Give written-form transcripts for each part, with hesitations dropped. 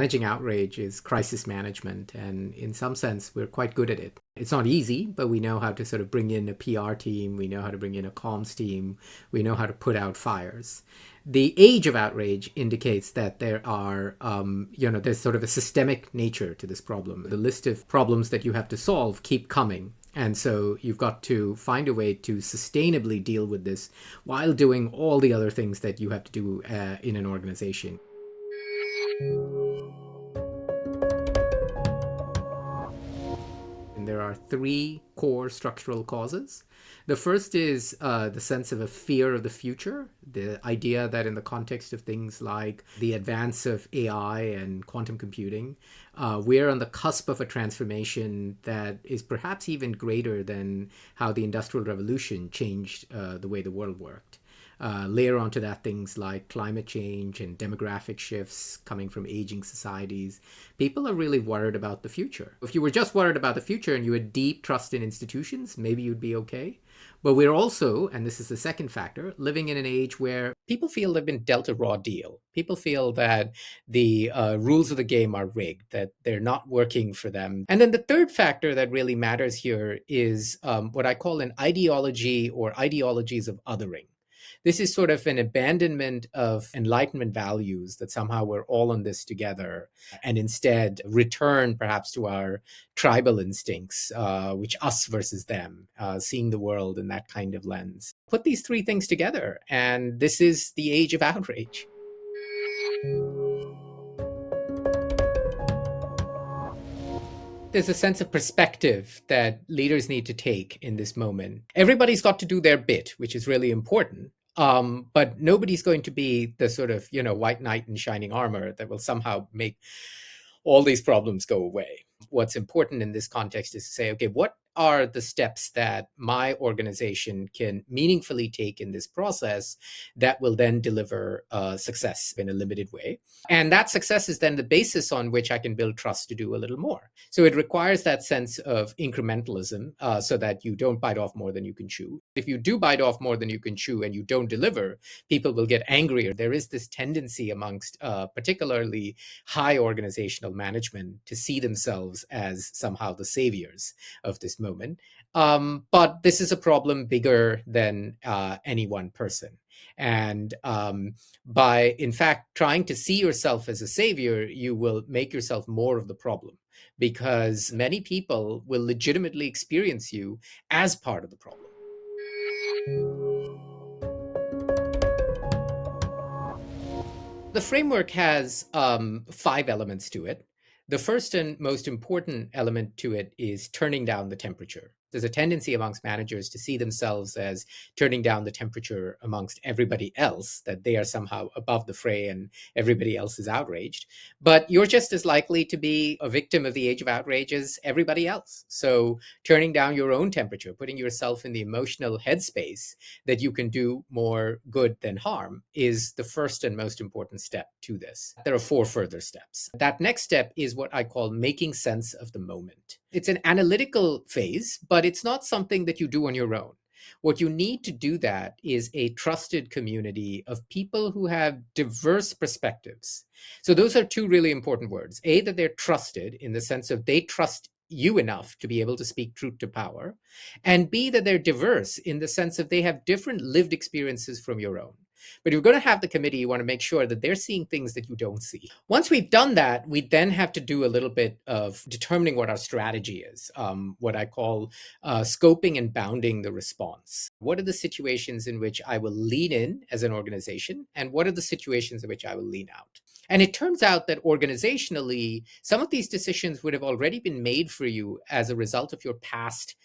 managing outrage is crisis management. And in some sense, we're quite good at it. It's not easy, but we know how to sort of bring in a PR team. We know how to bring in a comms team. We know how to put out fires. The age of outrage indicates that there's sort of a systemic nature to this problem. The list of problems that you have to solve keep coming. And so you've got to find a way to sustainably deal with this while doing all the other things that you have to do in an organization. And there are three core structural causes. The first is the sense of a fear of the future, the idea that in the context of things like the advance of AI and quantum computing, we're on the cusp of a transformation that is perhaps even greater than how the Industrial Revolution changed the way the world worked. Layer onto that things like climate change and demographic shifts coming from aging societies. People are really worried about the future. If you were just worried about the future and you had deep trust in institutions, maybe you'd be okay. But we're also, and this is the second factor, living in an age where people feel they've been dealt a raw deal. People feel that the rules of the game are rigged, that they're not working for them. And then the third factor that really matters here is what I call an ideology or ideologies of othering. This is sort of an abandonment of Enlightenment values that somehow we're all in this together and instead return perhaps to our tribal instincts, which us versus them, seeing the world in that kind of lens. Put these three things together, and this is the age of outrage. There's a sense of perspective that leaders need to take in this moment. Everybody's got to do their bit, which is really important. But nobody's going to be the sort of, white knight in shining armor that will somehow make all these problems go away. What's important in this context is to say, okay, what are the steps that my organization can meaningfully take in this process that will then deliver success in a limited way? And that success is then the basis on which I can build trust to do a little more. So it requires that sense of incrementalism so that you don't bite off more than you can chew. If you do bite off more than you can chew and you don't deliver, people will get angrier. There is this tendency amongst particularly high organizational management to see themselves as somehow the saviors of this moment. But this is a problem bigger than any one person. And by, in fact, trying to see yourself as a savior, you will make yourself more of the problem because many people will legitimately experience you as part of the problem. The framework has 5 elements to it. The first and most important element to it is turning down the temperature. There's a tendency amongst managers to see themselves as turning down the temperature amongst everybody else, that they are somehow above the fray and everybody else is outraged. But you're just as likely to be a victim of the age of outrage as everybody else. So turning down your own temperature, putting yourself in the emotional headspace that you can do more good than harm is the first and most important step to this. There are 4 further steps. That next step is what I call making sense of the moment. It's an analytical phase, but it's not something that you do on your own. What you need to do that is a trusted community of people who have diverse perspectives. So those are 2 really important words. A, that they're trusted in the sense of they trust you enough to be able to speak truth to power. And B, that they're diverse in the sense of they have different lived experiences from your own. But if you're going to have the committee, you want to make sure that they're seeing things that you don't see. Once we've done that, we then have to do a little bit of determining what our strategy is, what I call scoping and bounding the response. What are the situations in which I will lean in as an organization, and what are the situations in which I will lean out? And it turns out that organizationally, some of these decisions would have already been made for you as a result of your past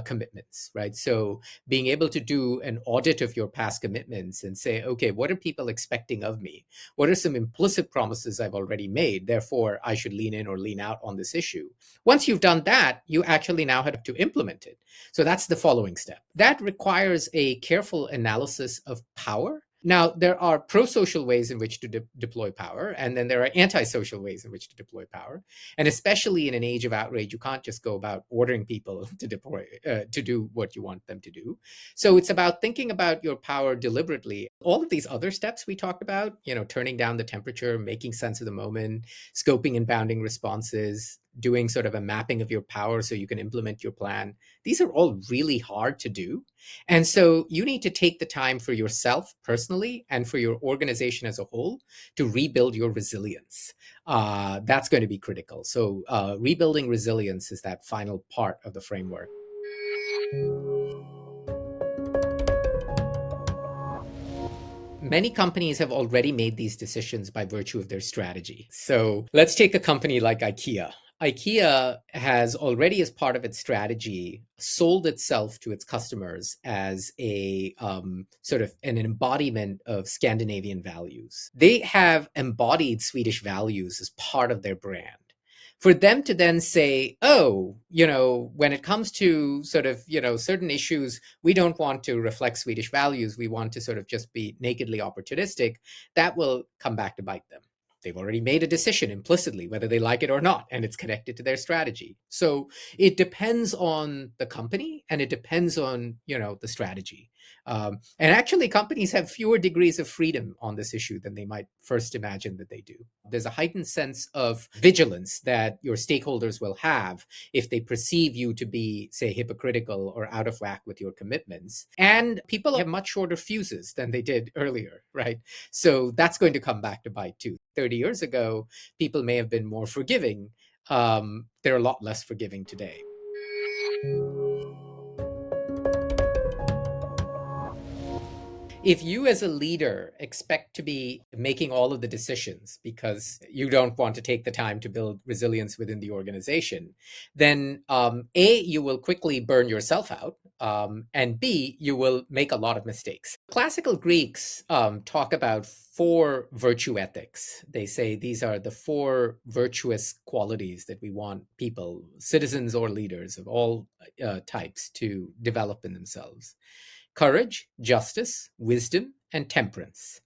commitments, right? So being able to do an audit of your past commitments and say, okay, what are people expecting of me? What are some implicit promises I've already made? Therefore, I should lean in or lean out on this issue. Once you've done that, you actually now have to implement it. So that's the following step. That requires a careful analysis of power Now, there are pro social ways in which to deploy power, and then there are anti-social ways in which to deploy power. And especially in an age of outrage, you can't just go about ordering people to deploy, to do what you want them to do. So it's about thinking about your power deliberately. All of these other steps we talked about, turning down the temperature, making sense of the moment, scoping and bounding responses, doing sort of a mapping of your power so you can implement your plan. These are all really hard to do. And so you need to take the time for yourself personally and for your organization as a whole to rebuild your resilience. That's going to be critical. So, rebuilding resilience is that final part of the framework. Many companies have already made these decisions by virtue of their strategy. So let's take a company like IKEA. IKEA has already, as part of its strategy, sold itself to its customers as a sort of an embodiment of Scandinavian values. They have embodied Swedish values as part of their brand. For them to then say, oh, when it comes to sort of, certain issues, we don't want to reflect Swedish values, we want to sort of just be nakedly opportunistic, that will come back to bite them. They've already made a decision implicitly, whether they like it or not, and it's connected to their strategy. So it depends on the company and it depends on, the strategy. And actually, companies have fewer degrees of freedom on this issue than they might first imagine that they do. There's a heightened sense of vigilance that your stakeholders will have if they perceive you to be, say, hypocritical or out of whack with your commitments. And people have much shorter fuses than they did earlier, right? So that's going to come back to bite too. 30 years ago, people may have been more forgiving. They're a lot less forgiving today. If you as a leader expect to be making all of the decisions because you don't want to take the time to build resilience within the organization, then A, you will quickly burn yourself out, and B, you will make a lot of mistakes. Classical Greeks talk about four virtue ethics. They say these are the four virtuous qualities that we want people, citizens or leaders of all types, to develop in themselves: courage, justice, wisdom, and temperance.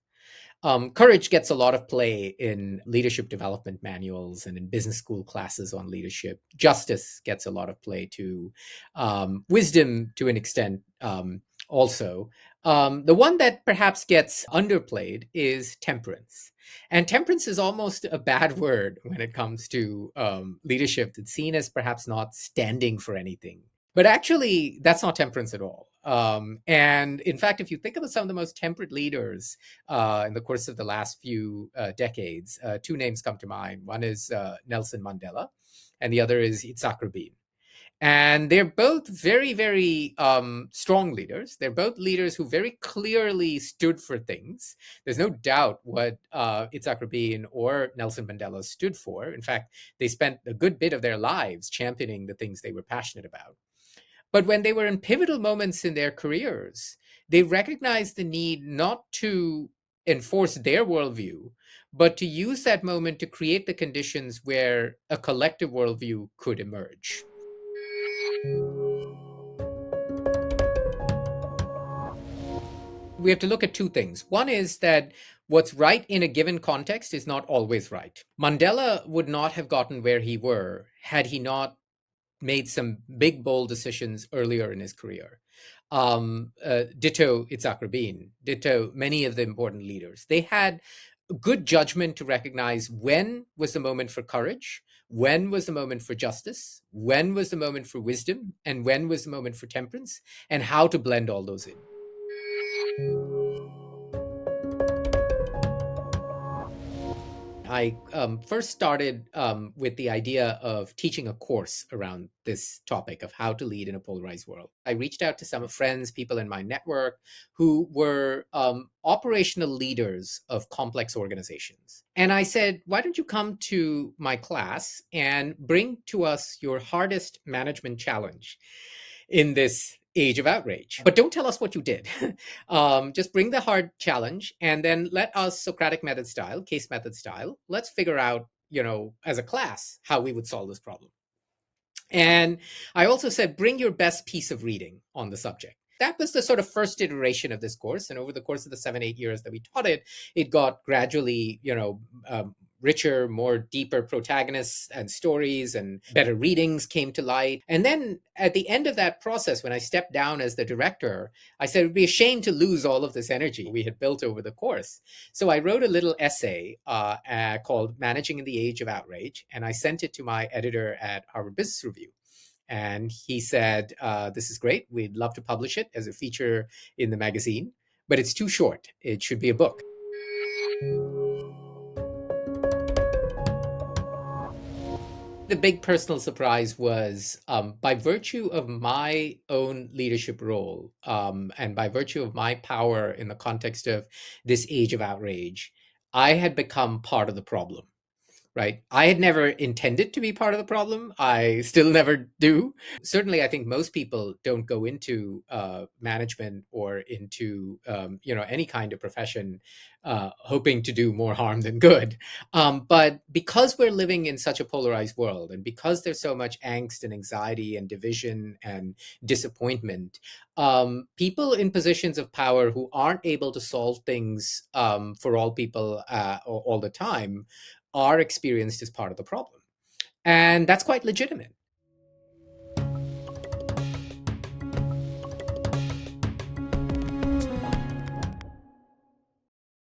Courage gets a lot of play in leadership development manuals and in business school classes on leadership. Justice gets a lot of play too. Wisdom, to an extent, also. The one that perhaps gets underplayed is temperance. And temperance is almost a bad word when it comes to leadership. It's seen as perhaps not standing for anything. But actually, that's not temperance at all. And in fact, if you think about some of the most temperate leaders in the course of the last few decades, two names come to mind. One is Nelson Mandela, and the other is Yitzhak Rabin. And they're both very, very strong leaders. They're both leaders who very clearly stood for things. There's no doubt what Yitzhak Rabin or Nelson Mandela stood for. In fact, they spent a good bit of their lives championing the things they were passionate about. But when they were in pivotal moments in their careers, they recognized the need not to enforce their worldview, but to use that moment to create the conditions where a collective worldview could emerge. We have to look at two things. One is that what's right in a given context is not always right. Mandela would not have gotten where he were had he not made some big, bold decisions earlier in his career. Ditto Itzhak Rabin, ditto many of the important leaders. They had good judgment to recognize when was the moment for courage, when was the moment for justice, when was the moment for wisdom, and when was the moment for temperance, and how to blend all those in. I first started with the idea of teaching a course around this topic of how to lead in a polarized world. I reached out to some friends, people in my network who were operational leaders of complex organizations. And I said, why don't you come to my class and bring to us your hardest management challenge in this age of outrage? But don't tell us what you did. Just bring the hard challenge and then let us, Socratic method style, case method style, let's figure out, as a class, how we would solve this problem. And I also said, bring your best piece of reading on the subject. That was the sort of first iteration of this course, and over the course of the 7 8 years that we taught it, it got gradually, richer, more deeper protagonists and stories, and better readings came to light. And then at the end of that process, when I stepped down as the director, I said it would be a shame to lose all of this energy we had built over the course. So I wrote a little essay called Managing in the Age of Outrage, and I sent it to my editor at Harvard Business Review. And he said, this is great. We'd love to publish it as a feature in the magazine, but it's too short. It should be a book. The big personal surprise was, by virtue of my own leadership role, and by virtue of my power in the context of this age of outrage, I had become part of the problem. Right. I had never intended to be part of the problem. I still never do. Certainly, I think most people don't go into management or into any kind of profession hoping to do more harm than good. But because we're living in such a polarized world, and because there's so much angst and anxiety and division and disappointment, people in positions of power who aren't able to solve things for all people all the time are experienced as part of the problem. And that's quite legitimate.